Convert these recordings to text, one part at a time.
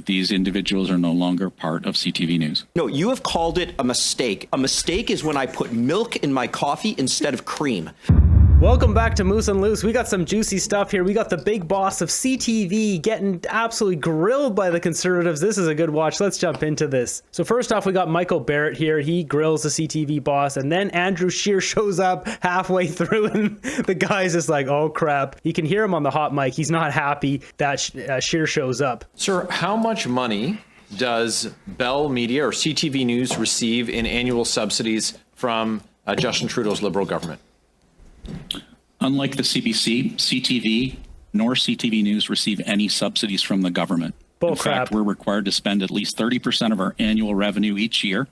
but these individuals are no longer part of CTV News. No, you have called it a mistake. A mistake is when I put milk in my coffee instead of cream. Welcome back to Moose and Loose. We got some juicy stuff here. We got the big boss of CTV getting absolutely grilled by the Conservatives. This is a good watch. Let's jump into this. So first off, we got Michael Barrett here. He grills the CTV boss, and then Andrew Scheer shows up halfway through, and the guy's just like, oh crap. You can hear him on the hot mic. He's not happy that Scheer shows up. Sir, how much money does Bell Media or CTV News receive in annual subsidies from Justin Trudeau's Liberal government? Unlike the CBC, CTV nor CTV News receive any subsidies from the government. In fact, we're required to spend at least 30% of our annual revenue each year,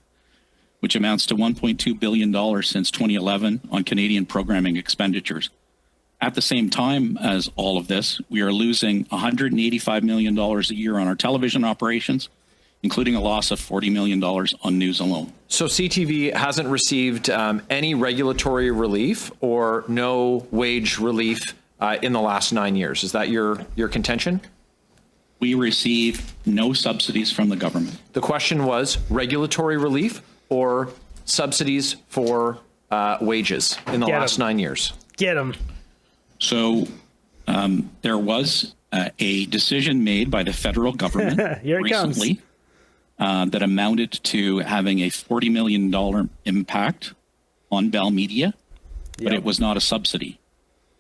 which amounts to $1.2 billion since 2011 on Canadian programming expenditures. At the same time as all of this, we are losing $185 million a year on our television operations, including a loss of $40 million on news alone. So CTV hasn't received any regulatory relief or no wage relief in the last 9 years. Is that your contention? We receive no subsidies from the government. The question was regulatory relief or subsidies for wages in the last 9 years? Get them. So there was a decision made by the federal government recently that amounted to having a $40 million impact on Bell Media, but it was not a subsidy.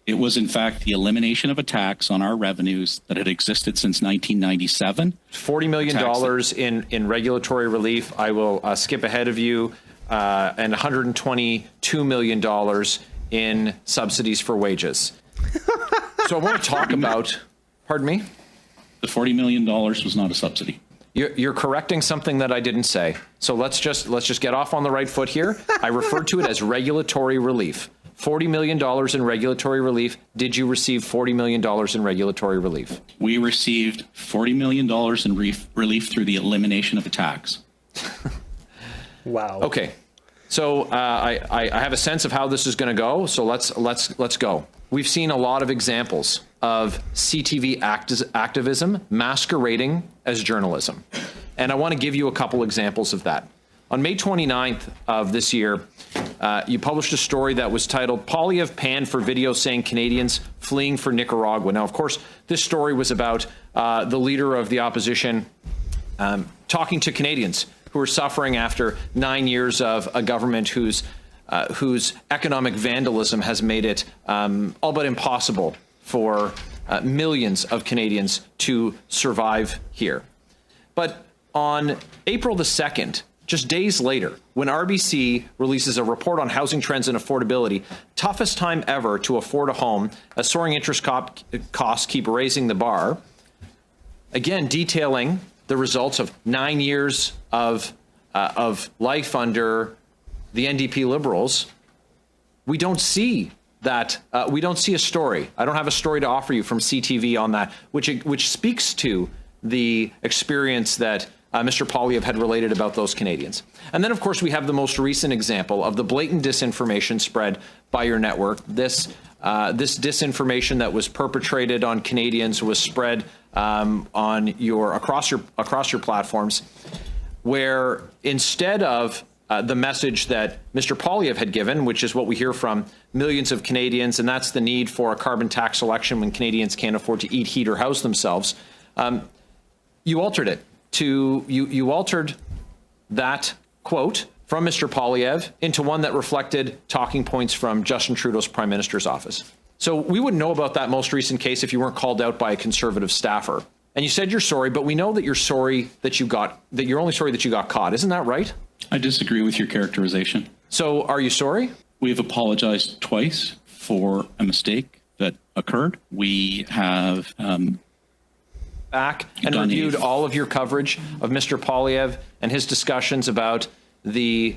It was, in fact, the elimination of a tax on our revenues that had existed since 1997. $40 million in regulatory relief. I will skip ahead of you, and $122 million in subsidies for wages. So I want to talk about, pardon me? The $40 million was not a subsidy. You're correcting something that I didn't say. So let's just get off on the right foot here. I referred to it as regulatory relief. $40 million in regulatory relief. Did you receive $40 million in regulatory relief? We received $40 million in relief through the elimination of a tax. Wow. Okay. So I have a sense of how this is going to go. So let's go. We've seen a lot of examples of CTV activism masquerading as journalism. And I want to give you a couple examples of that. On May 29th of this year, you published a story that was titled "Poilievre Panned for Video Saying Canadians Fleeing for Nicaragua." Now, of course, this story was about the leader of the opposition talking to Canadians who are suffering after 9 years of a government whose economic vandalism has made it all but impossible for millions of Canadians to survive here. But on April the 2nd, just days later, when RBC releases a report on housing trends and affordability, toughest time ever to afford a home, as soaring interest costs keep raising the bar, again detailing the results of 9 years of life under the NDP Liberals, we don't see that. We don't see a story. I don't have a story to offer you from CTV on that, which speaks to the experience that Mr. Poilievre had related about those Canadians. And then, of course, we have the most recent example of the blatant disinformation spread by your network. This disinformation that was perpetrated on Canadians was spread on across your platforms, where instead of the message that Mr. Poilievre had given, which is what we hear from millions of Canadians, and that's the need for a carbon tax election when Canadians can't afford to eat, heat, or house themselves, you altered it. You altered that quote from Mr. Poilievre into one that reflected talking points from Justin Trudeau's Prime Minister's office. So we wouldn't know about that most recent case if you weren't called out by a Conservative staffer. And you said you're sorry, but we know that you're sorry that you're only sorry that you got caught. Isn't that right? I disagree with your characterization. So are you sorry? We've apologized twice for a mistake that occurred. We have back and reviewed all of your coverage of Mr. Poilievre and his discussions about the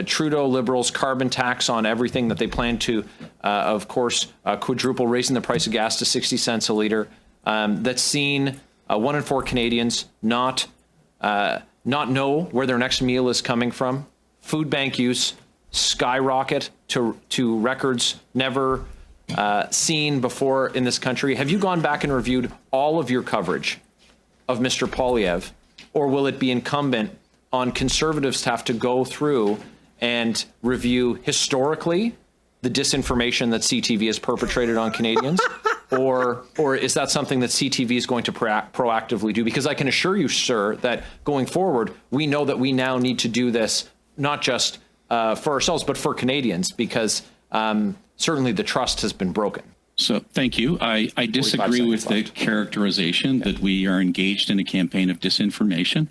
Trudeau Liberals' carbon tax on everything that they plan to, of course, quadruple, raising the price of gas to 60 cents a litre. That's seen 1 in 4 Canadians not know where their next meal is coming from. Food bank use skyrocket to records never seen before in this country. Have you gone back and reviewed all of your coverage of Mr. Poilievre, or will it be incumbent on Conservatives to have to go through and review historically the disinformation that CTV has perpetrated on Canadians? Or is that something that CTV is going to proactively do? Because I can assure you, sir, that going forward, we know that we now need to do this not just for ourselves, but for Canadians, because certainly the trust has been broken. So thank you. I disagree with the characterization that we are engaged in a campaign of disinformation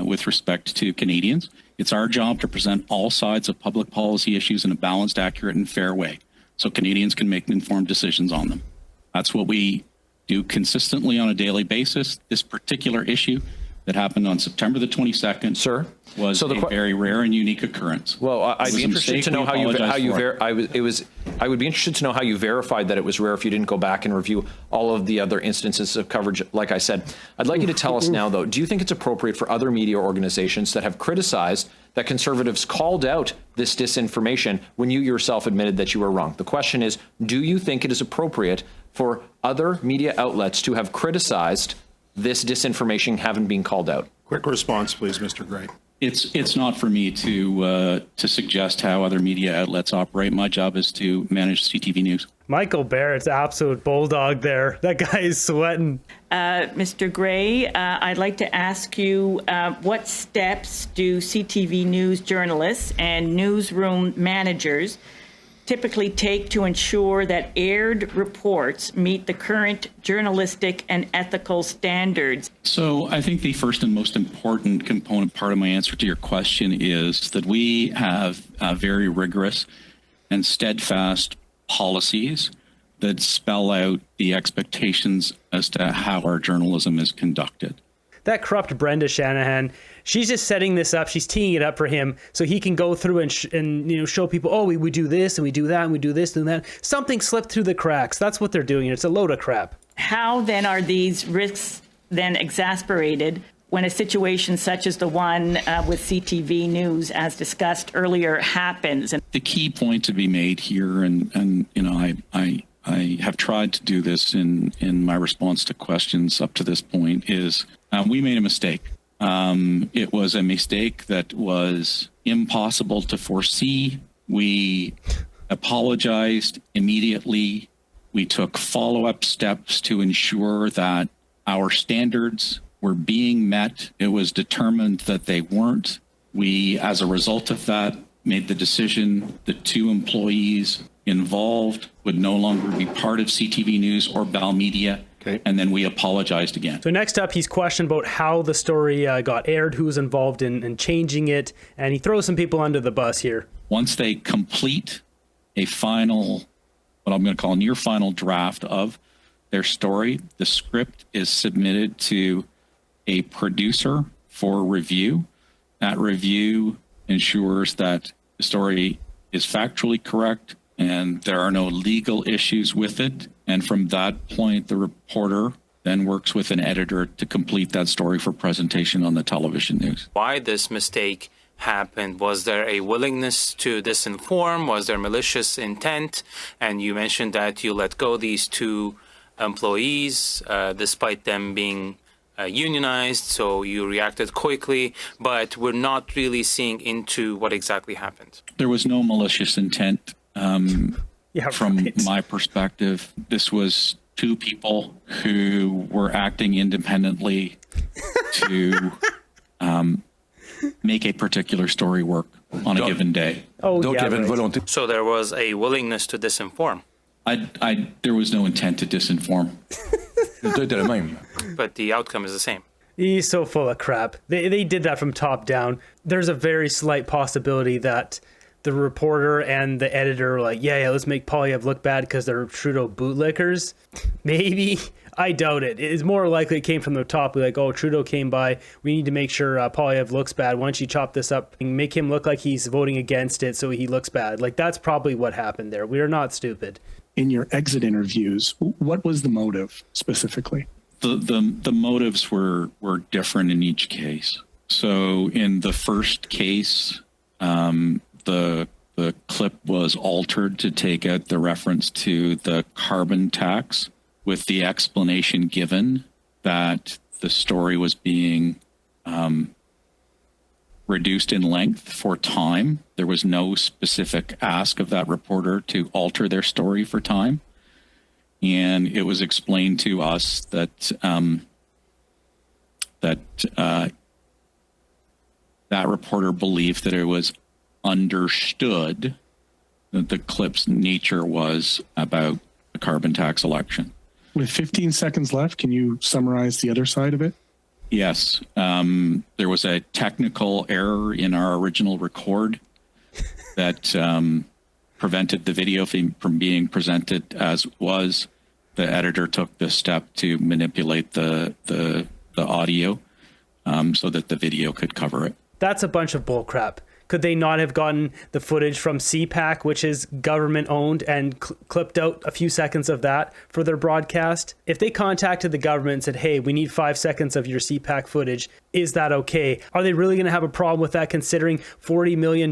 with respect to Canadians. It's our job to present all sides of public policy issues in a balanced, accurate, and fair way so Canadians can make informed decisions on them. That's what we do consistently on a daily basis. This particular issue that happened on September the 22nd, sir, was a very rare and unique occurrence. Well, I'd be interested to know I would be interested to know how you verified that it was rare if you didn't go back and review all of the other instances of coverage. Like I said, I'd like you to tell us now, though, do you think it's appropriate for other media organizations that have criticized that Conservatives called out this disinformation when you yourself admitted that you were wrong? The question is, do you think it is appropriate for other media outlets to have criticized this disinformation having been called out? Quick response, please, Mr. Gray. It's not for me to suggest how other media outlets operate. My job is to manage CTV News. Michael Barrett's absolute bulldog there. That guy is sweating. Mr. Gray, I'd like to ask you, what steps do CTV News journalists and newsroom managers typically take to ensure that aired reports meet the current journalistic and ethical standards? So I think the first and most important component part of my answer to your question is that we have very rigorous and steadfast policies that spell out the expectations as to how our journalism is conducted. That corrupt Brenda Shanahan, she's just setting this up. She's teeing it up for him so he can go through and show people, oh, we do this and we do that and we do this and that. Something slipped through the cracks. That's what they're doing. It's a load of crap. How then are these risks then exasperated when a situation such as the one with CTV News, as discussed earlier, happens? And the key point to be made here, and I have tried to do this in my response to questions up to this point, is we made a mistake. It was a mistake that was impossible to foresee. We apologized immediately. We took follow-up steps to ensure that our standards were being met. It was determined that they weren't. We, as a result of that, made the decision that 2 employees involved would no longer be part of CTV News or Bell Media. Okay. And then we apologized again. So next up, he's questioned about how the story got aired, who's involved in changing it, and he throws some people under the bus here. Once they complete a final, what I'm going to call a near final draft of their story, the script is submitted to a producer for review. That review ensures that the story is factually correct and there are no legal issues with it. And from that point, the reporter then works with an editor to complete that story for presentation on the television news. Why this mistake happened? Was there a willingness to disinform? Was there malicious intent? And you mentioned that you let go these 2 employees despite them being unionized, so you reacted quickly, but we're not really seeing into what exactly happened. There was no malicious intent. From my perspective, this was 2 people who were acting independently to make a particular story work on a given day. So there was a willingness to disinform. There was no intent to disinform. But the outcome is the same. He's so full of crap. They did that from top down. There's a very slight possibility that the reporter and the editor were like, yeah, let's make Poilievre look bad because they're Trudeau bootlickers. Maybe. I doubt it. It's more likely it came from the top. We're like, oh, Trudeau came by. We need to make sure Poilievre looks bad. Why don't you chop this up and make him look like he's voting against it so he looks bad? Like, that's probably what happened there. We are not stupid. In your exit interviews, what was the motive specifically? The motives were different in each case. So in the first case, the clip was altered to take out the reference to the carbon tax with the explanation given that the story was being reduced in length for time. There was no specific ask of that reporter to alter their story for time. And it was explained to us that that reporter believed that it was understood that the clip's nature was about the carbon tax election. With 15 seconds left, can you summarize the other side of it? Yes. There was a technical error in our original record that prevented the video from being presented as was. The editor took this step to manipulate the audio so that the video could cover it. That's a bunch of bullcrap. Could they not have gotten the footage from Cpac, which is government owned, and clipped out a few seconds of that for their broadcast? If they contacted the government and said, hey, we need 5 seconds of your Cpac footage, is that okay? Are they really going to have a problem with that, considering $40 million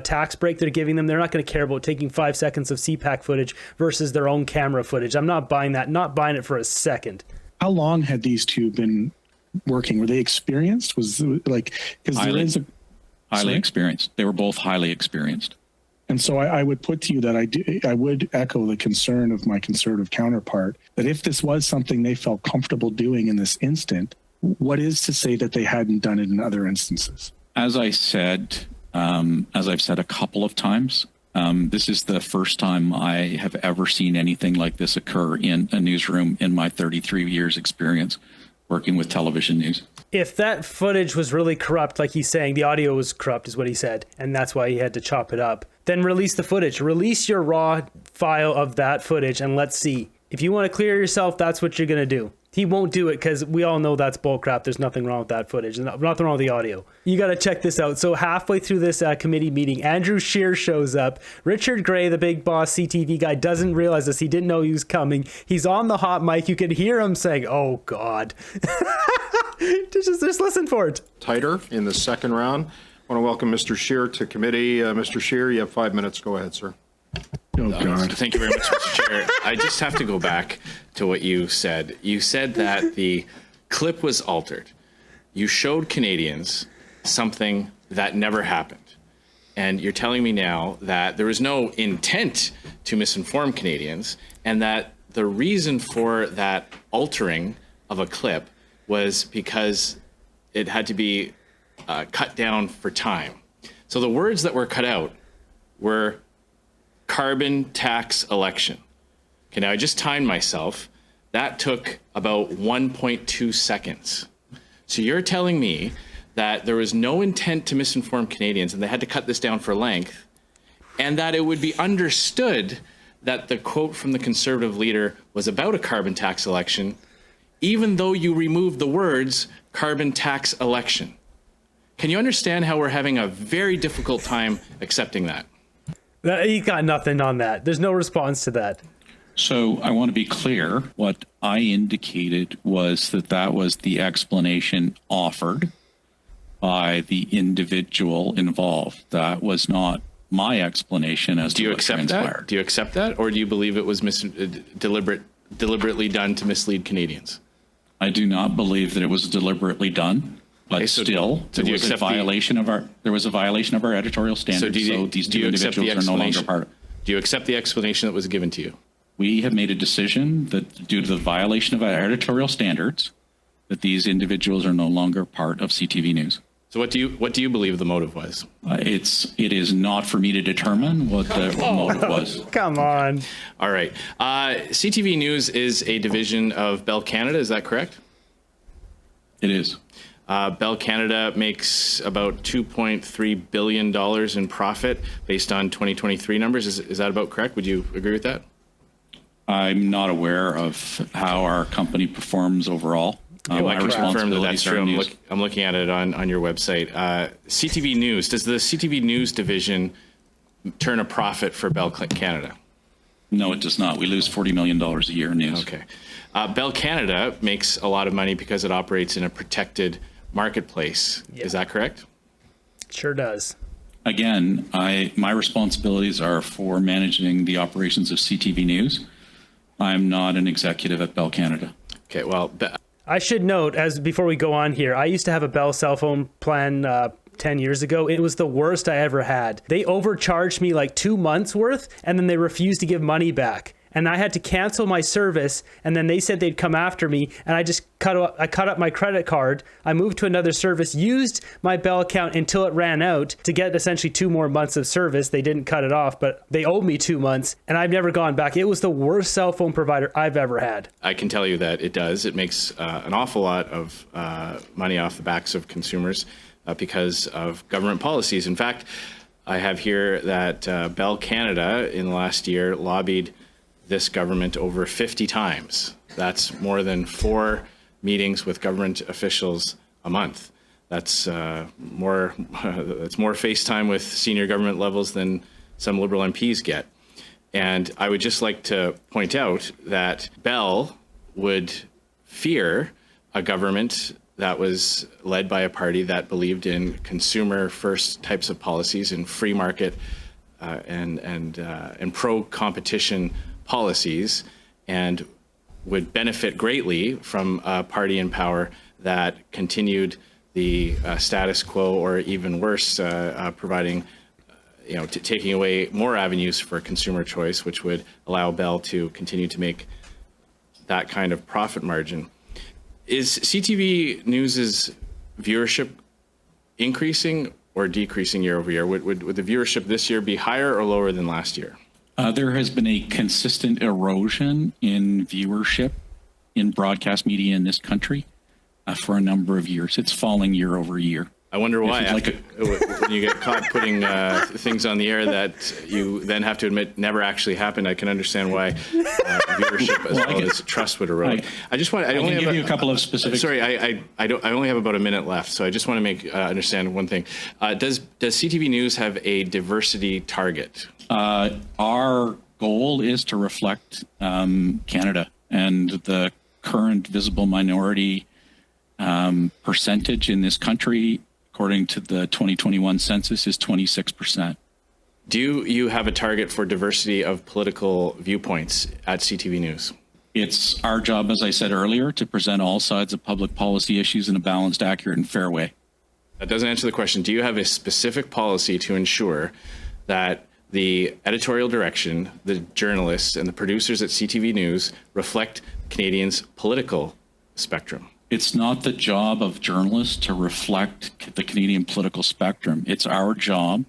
tax break they're giving them? They're not going to care about taking 5 seconds of Cpac footage versus their own camera footage. I'm not buying that, not buying it for a second. How long had these two been working? Were they experienced? Was like, because there is a highly experienced. They were both highly experienced. And so I would put to you that I would echo the concern of my conservative counterpart that if this was something they felt comfortable doing in this instant, what is to say that they hadn't done it in other instances? As I said, as I've said a couple of times, this is the first time I have ever seen anything like this occur in a newsroom in my 33 years experience working with television news. If that footage was really corrupt, like he's saying, the audio was corrupt is what he said, and that's why he had to chop it up, then release the footage. Release your raw file of that footage and let's see. If you want to clear yourself, that's what you're going to do. He won't do it because we all know that's bullcrap. There's nothing wrong with that footage. Nothing wrong with the audio. You got to check this out. So halfway through this committee meeting, Andrew Scheer shows up. Richard Gray, the big boss CTV guy, doesn't realize this. He didn't know he was coming. He's on the hot mic. You can hear him saying, oh, God. just listen for it. Tighter in the second round. I want to welcome Mr. Scheer to committee. Mr. Scheer, you have 5 minutes. Go ahead, sir. Oh, God. Thank you very much, Mr. Chair. I just have to go back to what you said. You said that the clip was altered. You showed Canadians something that never happened. And you're telling me now that there was no intent to misinform Canadians and that the reason for that altering of a clip was because it had to be cut down for time. So the words that were cut out were carbon tax election. Okay, now I just timed myself. That took about 1.2 seconds. So you're telling me that there was no intent to misinform Canadians and they had to cut this down for length, and that it would be understood that the quote from the Conservative leader was about a carbon tax election, even though you removed the words carbon tax election. Can you understand how we're having a very difficult time accepting that? He got nothing on that. There's no response to that. So I want to be clear. What I indicated was that was the explanation offered by the individual involved. That was not my explanation as to what transpired. Do you accept that? Or do you believe it was deliberately done to mislead Canadians? I do not believe that it was deliberately done. But Okay, still, there was a violation of our editorial standards. So these two individuals are no longer part of it. Do you accept the explanation that was given to you? We have made a decision that due to the violation of our editorial standards, that these individuals are no longer part of CTV News. So what do you believe the motive was? It is not for me to determine what the motive was. Come on. All right. CTV News is a division of Bell Canada. Is that correct? It is. Bell Canada makes about $2.3 billion in profit based on 2023 numbers. Is that about correct? Would you agree with that? I'm not aware of how our company performs overall. I can confirm that that's true. I'm looking at it on your website. CTV News, does the CTV News division turn a profit for Bell Canada? No, it does not. We lose $40 million a year in news. Okay. Bell Canada makes a lot of money because it operates in a protected marketplace. Yeah. Is that correct? Sure does. Again, my responsibilities are for managing the operations of CTV News. I'm not an executive at Bell Canada. Okay, well, I should note, as before we go on here, I used to have a Bell cell phone plan 10 years ago. It was the worst I ever had. They overcharged me like 2 months worth, and then they refused to give money back. And I had to cancel my service, and then they said they'd come after me, and I just cut up my credit card. I moved to another service, used my Bell account until it ran out to get essentially 2 more months of service. They didn't cut it off, but they owed me 2 months, and I've never gone back. It was the worst cell phone provider I've ever had. I can tell you that it does. It makes an awful lot of money off the backs of consumers because of government policies. In fact, I have here that Bell Canada in the last year lobbied this government over 50 times. That's more than 4 meetings with government officials a month. That's more FaceTime with senior government levels than some Liberal MPs get. And I would just like to point out that Bell would fear a government that was led by a party that believed in consumer first types of policies and free market and pro-competition policies, and would benefit greatly from a party in power that continued the status quo, or even worse, providing, taking away more avenues for consumer choice, which would allow Bell to continue to make that kind of profit margin. Is CTV News's viewership increasing or decreasing year over year? Would the viewership this year be higher or lower than last year? There has been a consistent erosion in viewership in broadcast media in this country for a number of years. It's falling year over year. I wonder why, when you get caught putting things on the air that you then have to admit never actually happened. I can understand why viewership as well as trust would erode. I can give you a couple of specifics. Sorry, I only have about a minute left, so I just want to make understand one thing. Does CTV News have a diversity target? Our goal is to reflect Canada, and the current visible minority percentage in this country, according to the 2021 census, is 26%. Do you have a target for diversity of political viewpoints at CTV News? It's our job, as I said earlier, to present all sides of public policy issues in a balanced, accurate, and fair way. That doesn't answer the question. Do you have a specific policy to ensure that the editorial direction, the journalists, and the producers at CTV News reflect Canadians' political spectrum? It's not the job of journalists to reflect the Canadian political spectrum. It's our job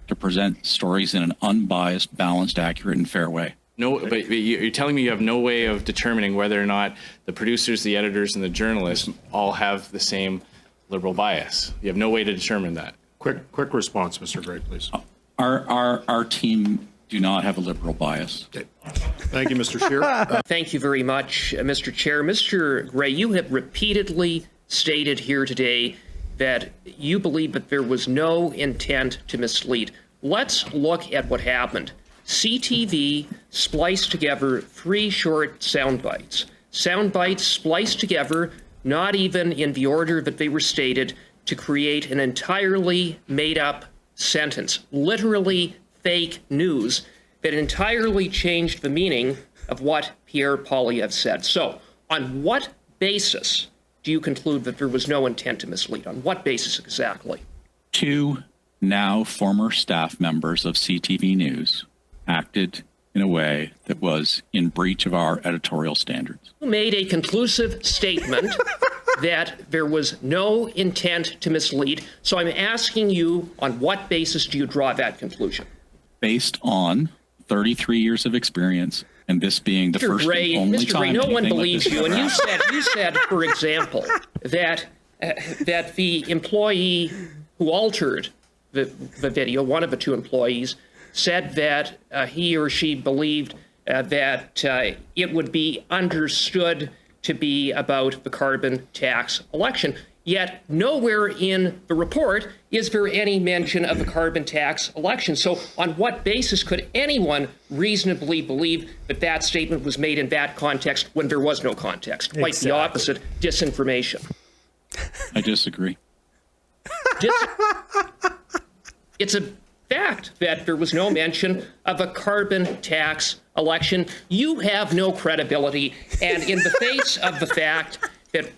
to present stories in an unbiased, balanced, accurate, and fair way. No, but you're telling me you have no way of determining whether or not the producers, the editors, and the journalists all have the same liberal bias. You have no way to determine that. Quick response, Mr. Gray, please. Our team do not have a liberal bias. Okay. Thank you, Mr. Scheer. Thank you very much, Mr. Chair. Mr. Gray, you have repeatedly stated here today that you believe that there was no intent to mislead. Let's look at what happened. CTV spliced together 3 short sound bites. Sound bites spliced together, not even in the order that they were stated, to create an entirely made-up sentence, literally fake news, that entirely changed the meaning of what Pierre Poilievre said. So, on what basis do you conclude that there was no intent to mislead? On what basis exactly? 2 now former staff members of CTV News acted in a way that was in breach of our editorial standards. You made a conclusive statement that there was no intent to mislead. So I'm asking you, on what basis do you draw that conclusion? Based on 33 years of experience, and this being the first and only time. Mr. Gray, no one believes you. And you said, for example, that the employee who altered the video, one of the 2 employees, said that he or she believed that it would be understood to be about the carbon tax election. Yet nowhere in the report is there any mention of the carbon tax election. So on what basis could anyone reasonably believe that that statement was made in that context when there was no context? Quite the opposite, disinformation. I disagree. It's a fact that there was no mention of a carbon tax election. You have no credibility, and in the face of the fact that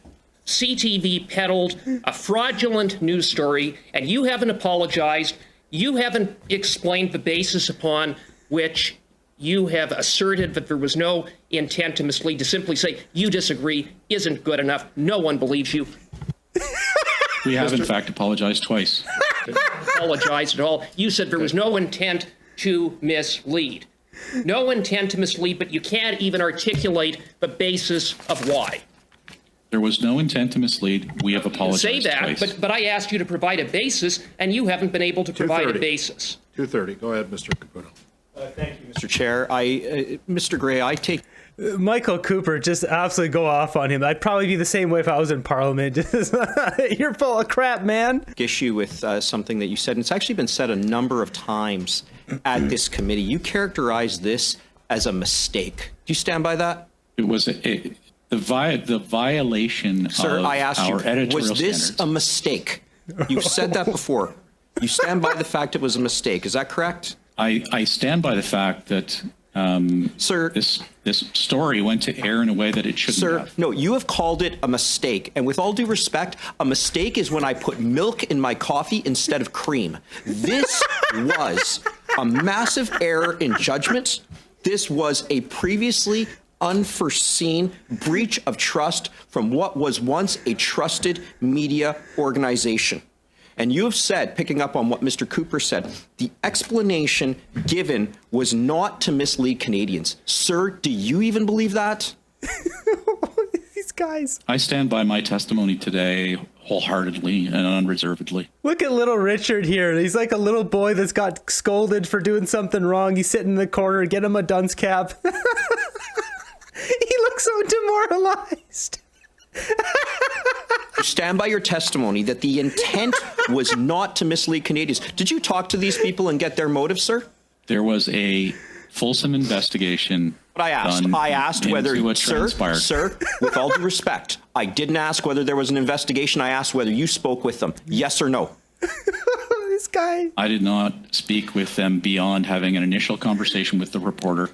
CTV peddled a fraudulent news story, and you haven't apologized. You haven't explained the basis upon which you have asserted that there was no intent to mislead. To simply say you disagree isn't good enough. No one believes you. We have, in fact, apologized twice. Apologized at all. You said there was no intent to mislead. No intent to mislead, but you can't even articulate the basis of why. There was no intent to mislead. We have apologized Say that, twice. but I asked you to provide a basis, and you haven't been able to provide a basis. 2:30. Go ahead, Mr. Caputo. Thank you, Mr. Chair. Mr. Gray, I take Michael Cooper, just absolutely go off on him. I'd probably be the same way if I was in Parliament. You're full of crap, man. issue with something that you said, and it's actually been said a number of times at this committee. You characterized this as a mistake. Do you stand by that? It was the violation Sir, of I asked our you, editorial was this standards. a mistake? You've said that before. You stand by the fact it was a mistake. Is that correct? I stand by the fact that Sir, this story went to air in a way that it shouldn't Sir, have. no, you have called it a mistake. And with all due respect, a mistake is when I put milk in my coffee instead of cream. This was a massive error in judgment. This was a previously unforeseen breach of trust from what was once a trusted media organization. And you have said, picking up on what Mr. Cooper said, the explanation given was not to mislead Canadians. Sir, do you even believe that? These guys. I stand by my testimony today wholeheartedly and unreservedly. Look at little Richard here. He's like a little boy that's got scolded for doing something wrong. He's sitting in the corner. Get him a dunce cap. He looks so demoralized. You stand by your testimony that the intent was not to mislead Canadians. Did you talk to these people and get their motive, sir? There was a fulsome investigation. But I asked whether, sir, with all due respect, I didn't ask whether there was an investigation. I asked whether you spoke with them. Yes or no? This guy. I did not speak with them beyond having an initial conversation with the reporter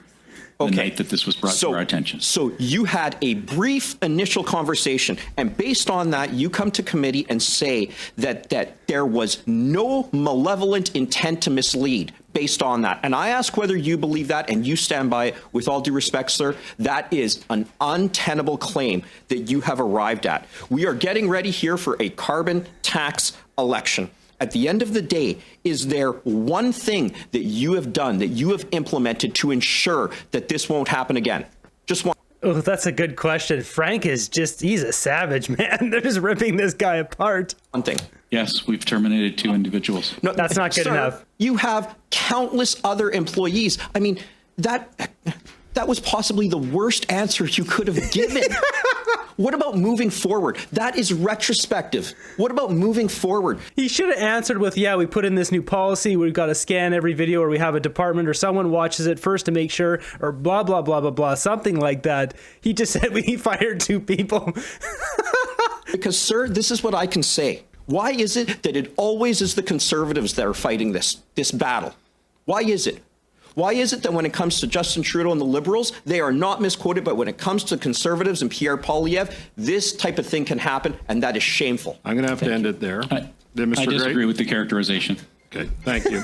the night that this was brought to our attention. So you had a brief initial conversation, and based on that, you come to committee and say that there was no malevolent intent to mislead based on that. And I ask whether you believe that, and you stand by it. With all due respect, sir, that is an untenable claim that you have arrived at. We are getting ready here for a carbon tax election. At the end of the day, is there one thing that you have done, that you have implemented to ensure that this won't happen again? Just one. Oh, that's a good question. Frank is he's a savage, man. They're just ripping this guy apart. One thing. Yes, we've terminated 2 individuals. No, that's not good enough. You have countless other employees. I mean, that was possibly the worst answer you could have given. What about moving forward? That is retrospective. What about moving forward? He should have answered with, yeah, we put in this new policy. We've got to scan every video, or we have a department or someone watches it first to make sure, or blah, blah, blah, blah, blah, something like that. He just said we fired 2 people. Because, sir, this is what I can say. Why is it that it always is the Conservatives that are fighting this battle? Why is it? Why is it that when it comes to Justin Trudeau and the Liberals, they are not misquoted, but when it comes to Conservatives and Pierre Poilievre, this type of thing can happen, and that is shameful. I'm going to have to end it there. I disagree with the characterization. Okay, thank you.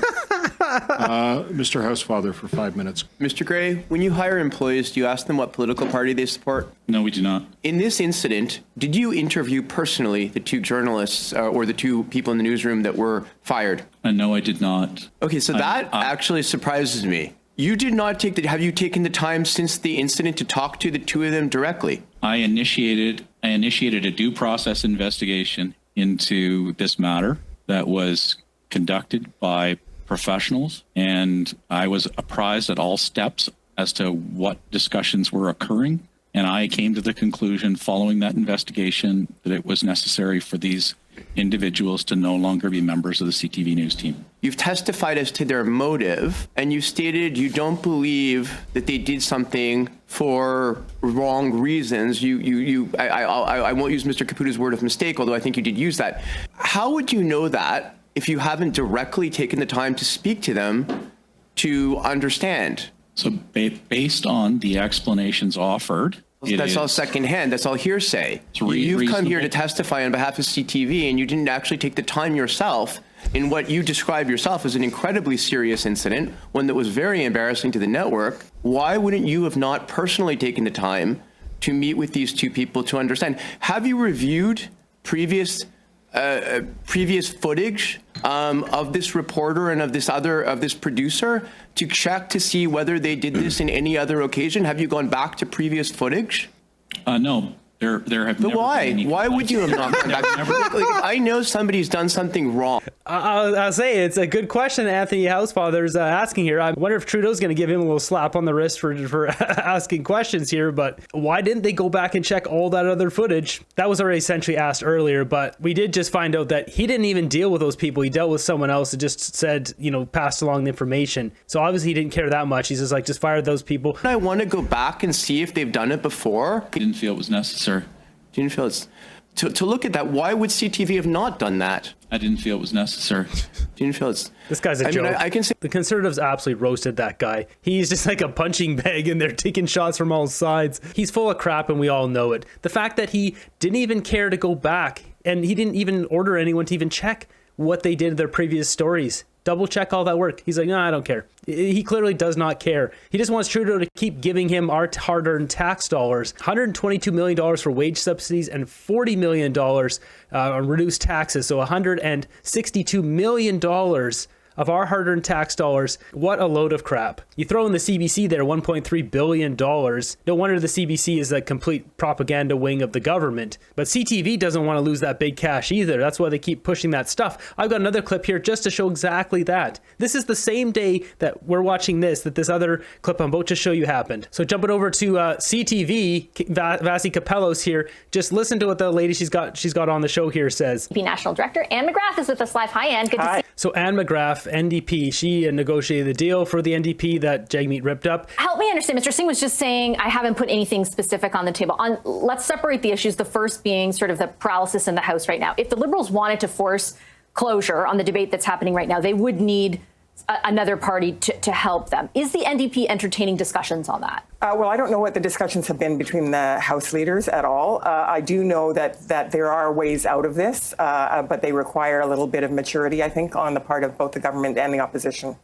Mr. Housefather for 5 minutes. Mr. Gray, when you hire employees, do you ask them what political party they support? No, we do not. In this incident, did you interview personally the 2 journalists or the 2 people in the newsroom that were fired? No, I did not. Okay, so that actually surprises me. You did not have you taken the time since the incident to talk to the 2 of them directly? I initiated a due process investigation into this matter that was conducted by professionals, and I was apprised at all steps as to what discussions were occurring. And I came to the conclusion following that investigation that it was necessary for these individuals to no longer be members of the CTV News team. You've testified as to their motive, and you stated you don't believe that they did something for wrong reasons. I won't use Mr. Caputo's word of mistake, although I think you did use that. How would you know that if you haven't directly taken the time to speak to them to understand? So based on the explanations offered That's all secondhand. That's all hearsay. You've come here to testify on behalf of CTV, and you didn't actually take the time yourself in what you describe yourself as an incredibly serious incident, one that was very embarrassing to the network. Why wouldn't you have not personally taken the time to meet with these two people to understand? Have you reviewed previous footage of this reporter and of this producer to check to see whether they did this in any other occasion? Have you gone back to previous footage? No. There have never why? been any Why would you have not gone back? Like, if I know somebody's done something wrong. I'll say it's a good question Anthony Housefather's asking here. I wonder if Trudeau's going to give him a little slap on the wrist for asking questions here, but why didn't they go back and check all that other footage? That was already essentially asked earlier, but we did just find out that he didn't even deal with those people. He dealt with someone else that just said, passed along the information. So obviously he didn't care that much. He's just like, just fire those people. I want to go back and see if they've done it before. I didn't feel it was necessary. Didn't feel it's to look at that. Why would CTV have not done that? I didn't feel it was necessary. Didn't feel it's. This guy's a joke. I can say the Conservatives absolutely roasted that guy. He's just like a punching bag and they're taking shots from all sides. He's full of crap and we all know it. The fact that he didn't even care to go back and he didn't even order anyone to even check what they did in their previous stories. Double check all that work. He's like, no, I don't care. He clearly does not care. He just wants Trudeau to keep giving him our hard-earned tax dollars. $122 million for wage subsidies and $40 million on reduced taxes. So $162 million of our hard-earned tax dollars. What a load of crap. You throw in the CBC there, $1.3 billion. No wonder the CBC is a complete propaganda wing of the government. But CTV doesn't want to lose that big cash either. That's why they keep pushing that stuff. I've got another clip here just to show exactly that. This is the same day that we're watching this other clip I'm about to show you happened. So jumping over to CTV, Vasi Capellos here. Just listen to what the lady she's got on the show here says. NDP National Director Anne McGrath is with us live. Hi, Anne. Good to see you. So Anne McGrath, NDP, she negotiated the deal for the NDP that Jagmeet ripped up. Help me understand. Mr. Singh was just saying, I haven't put anything specific on the table. Let's separate the issues, the first being sort of the paralysis in the House right now. If the Liberals wanted to force closure on the debate that's happening right now, they would need another party to help them. Is the NDP entertaining discussions on that? Well, I don't know what the discussions have been between the House leaders at all. I do know that there are ways out of this, but they require a little bit of maturity, I think, on the part of both the government and the opposition,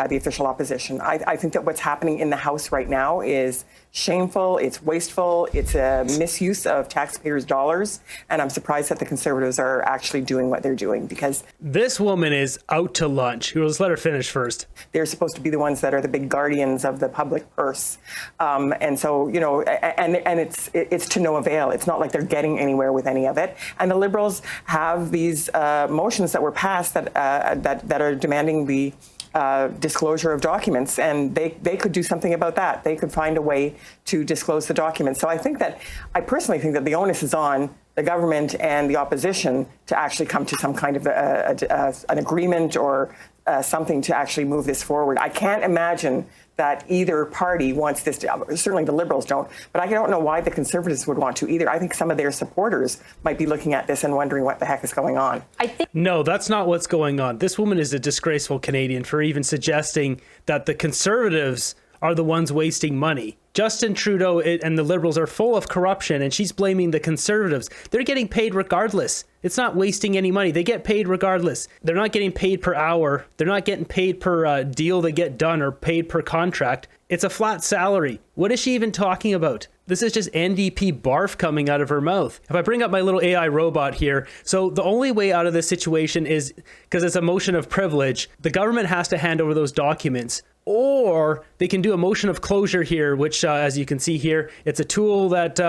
the official opposition. I think that what's happening in the House right now is shameful, it's wasteful, it's a misuse of taxpayers' dollars, and I'm surprised that the Conservatives are actually doing what they're doing, because this woman is out to lunch. Let's let her finish first. They're supposed to be the ones that are the big guardians of the public purse. And so, and it's to no avail. It's not like they're getting anywhere with any of it. And the Liberals have these motions that were passed that are demanding the disclosure of documents, and they could do something about that. They could find a way to disclose the documents. So I personally think that the onus is on the government and the opposition to actually come to some kind of an agreement or something to actually move this forward. I can't imagine that either party wants this. Certainly the Liberals don't, but I don't know why the Conservatives would want to either. I think some of their supporters might be looking at this and wondering what the heck is going on. No, that's not what's going on. This woman is a disgraceful Canadian for even suggesting that the Conservatives are the ones wasting money. Justin Trudeau and the Liberals are full of corruption, and she's blaming the Conservatives. They're getting paid regardless. It's not wasting any money. They get paid regardless. They're not getting paid per hour. They're not getting paid per deal they get done or paid per contract. It's a flat salary. What is she even talking about? This is just NDP barf coming out of her mouth. If I bring up my little AI robot here, so the only way out of this situation is, because it's a motion of privilege, the government has to hand over those documents. Or they can do a motion of closure here, which, as you can see here, it's a tool that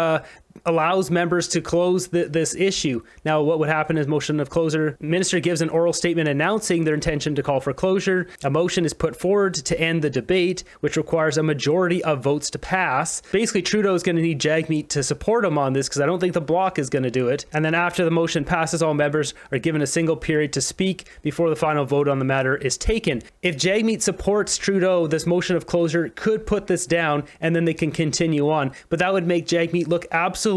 allows members to close this issue. Now, what would happen is motion of closure. Minister gives an oral statement announcing their intention to call for closure. A motion is put forward to end the debate, which requires a majority of votes to pass. Basically, Trudeau is going to need Jagmeet to support him on this, because I don't think the Bloc is going to do it. And then after the motion passes, all members are given a single period to speak before the final vote on the matter is taken. If Jagmeet supports Trudeau, this motion of closure could put this down, and then they can continue on. But that would make Jagmeet look absolutely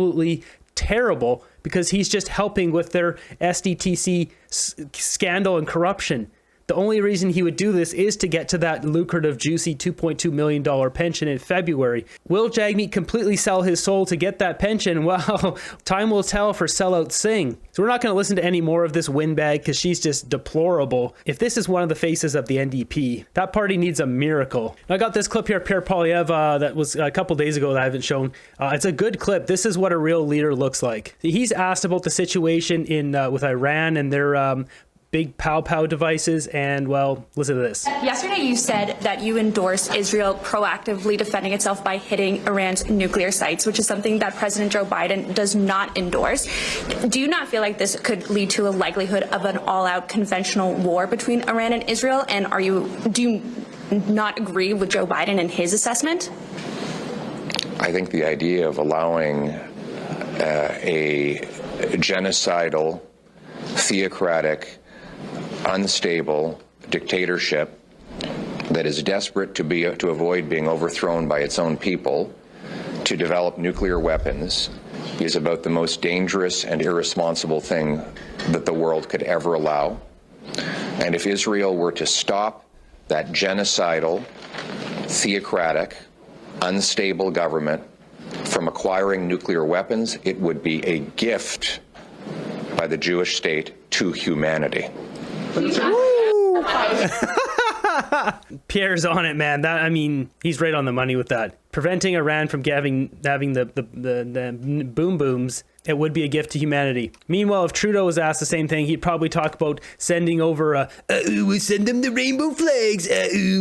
terrible, because he's just helping with their SDTC scandal and corruption. The only reason he would do this is to get to that lucrative, juicy $2.2 million pension in February. Will Jagmeet completely sell his soul to get that pension? Well, time will tell for sellout Singh. So we're not going to listen to any more of this windbag because she's just deplorable. If this is one of the faces of the NDP, that party needs a miracle. I got this clip here, Pierre Poilievre, that was a couple days ago that I haven't shown. It's a good clip. This is what a real leader looks like. He's asked about the situation in with Iran and their big pow-pow devices, and well, listen to this. Yesterday you said that you endorse Israel proactively defending itself by hitting Iran's nuclear sites, which is something that President Joe Biden does not endorse. Do you not feel like this could lead to a likelihood of an all-out conventional war between Iran and Israel? And do you not agree with Joe Biden and his assessment? I think the idea of allowing a genocidal, theocratic, unstable dictatorship that is desperate to avoid being overthrown by its own people to develop nuclear weapons is about the most dangerous and irresponsible thing that the world could ever allow. And if Israel were to stop that genocidal, theocratic, unstable government from acquiring nuclear weapons, it would be a gift by the Jewish state to humanity. Pierre's on it, man. That, I mean, he's right on the money with that. Preventing Iran from having the boom booms, it would be a gift to humanity. Meanwhile, if Trudeau was asked the same thing, he'd probably talk about sending over we send them the rainbow flags,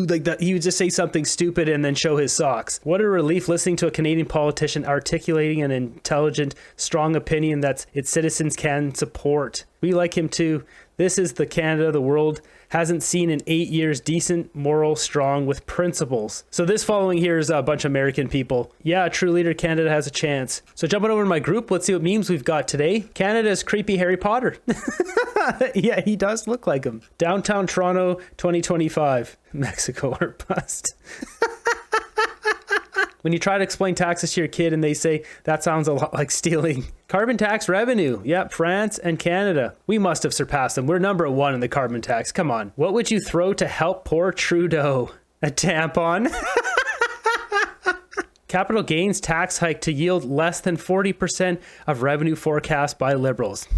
like that. He would just say something stupid and then show his socks. What a relief listening to a Canadian politician articulating an intelligent, strong opinion that its citizens can support. We like him too. This is the Canada the world hasn't seen in 8 years. Decent, moral, strong, with principles. So this following here is a bunch of American people. Yeah, a true leader, Canada has a chance. So jumping over to my group, let's see what memes we've got today. Canada's creepy Harry Potter. Yeah, he does look like him. Downtown Toronto 2025. Mexico or bust. When you try to explain taxes to your kid and they say, that sounds a lot like stealing. Carbon tax revenue. Yep, France and Canada. We must have surpassed them. We're number one in the carbon tax. Come on. What would you throw to help poor Trudeau? A tampon? Capital gains tax hike to yield less than 40% of revenue forecast by Liberals.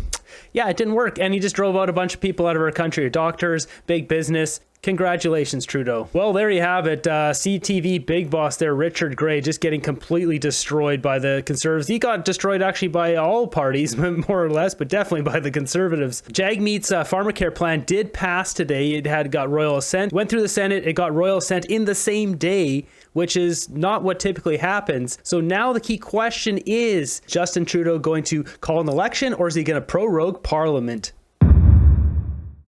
Yeah, it didn't work. And he just drove out a bunch of people out of our country. Doctors, big business. Congratulations, Trudeau. Well, there you have it. CTV big boss there, Richard Gray, just getting completely destroyed by the Conservatives. He got destroyed actually by all parties, more or less, but definitely by the Conservatives. Jagmeet's pharmacare plan did pass today. It had got royal assent. Went through the Senate. It got royal assent in the same day, which is not what typically happens. So now the key question is, Justin Trudeau going to call an election, or is he going to prorogue Parliament?